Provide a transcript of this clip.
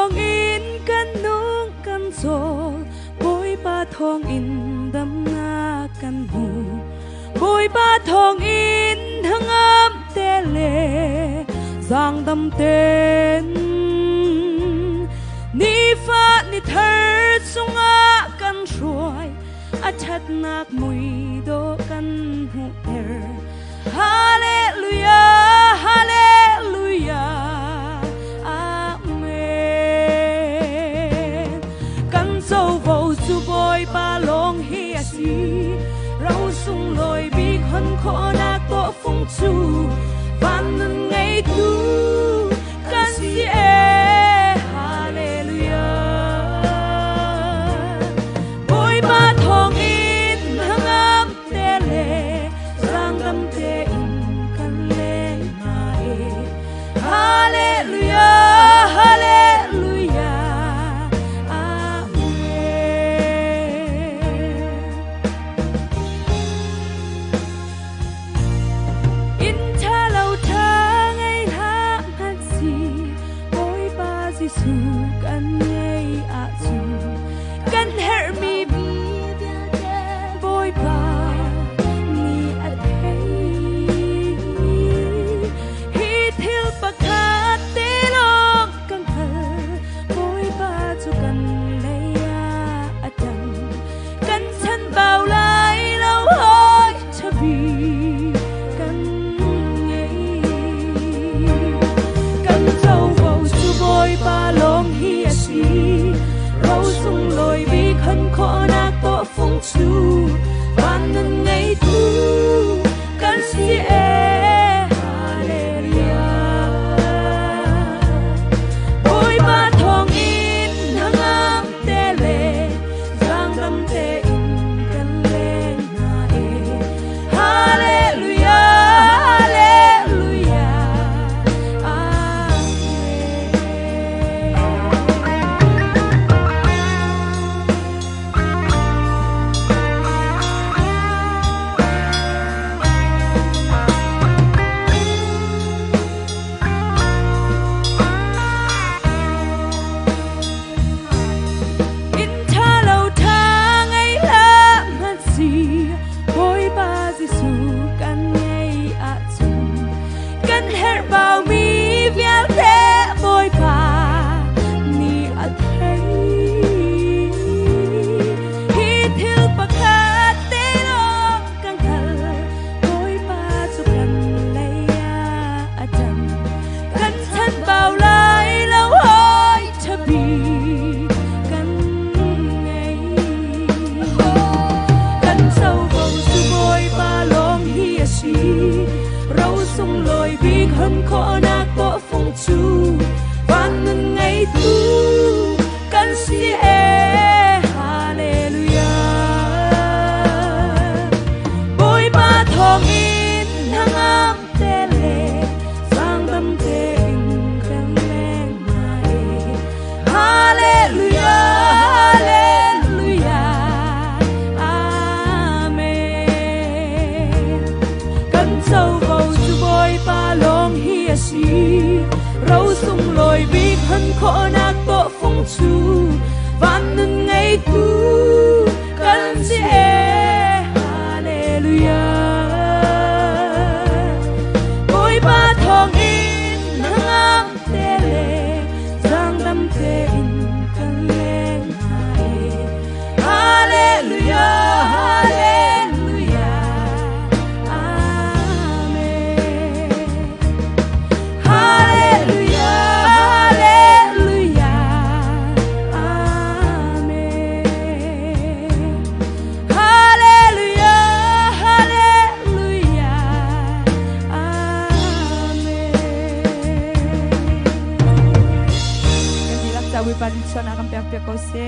thong in kan nung kan sol bôi ba thong in đam nga kan hu bôi ba thong in hang am te le giang đam ten ni fa ni thar sunga kan ruai a that nak mui do kan hu ter hallelujah hallelujah amen kan zo vo su boy ba long hi a si rau sung loi bi khon kho na to phung chu van nun ngay tu kan si hallelujah boy ba thong in hang am te le sang dam te in kan le ma e hallelujah hallelujah amen in tha lâu tha ngày tháng hát gì bôi ba Giêsu kan ngay a chu kan her mi bi bôi ba ni a thei hi thil pakhat te long kan hal bôi ba chu kan lei a dang kan chan bao lai lâu hoi chabi kan ngay kan châu vào su bôi ba long hi a si rau sung loi bi khăn khó na to phung chu van nun ngay tu kan si hallelujah bôi ba thong in hang am te le giang dam te in kan le na e hallelujah hallelujah amen in tha lâu tha ngày lam hát gì bôi ba Giêsu kan ngay a chu kan her bao mi vial te bôi ba ni a thei hi thil pakhat te long kan hal bôi ba chu kan lei a dang kan chan bao lai lâu hoi chabi kan ngay kan sâu vào su bôi ba long hi a si rau sung loi bi khăn khó na to phung chu van nun ngay tu kan si hallelujah bôi ba thong in hang am te le sang dam te in kan le ma e hallelujah hallelujah amen kan châu vào su bôi ba long hi a si rau sung loi bi khăn khó na to phung chu van nun ngay tu kan si hallelujah bôi ba thong in hang am te le giang dam te in kan le ma e hallelujah hallelujah amen hallelujah hallelujah amen hallelujah hallelujah amen Kami laksa wi palit sa nakang pek-pek ko si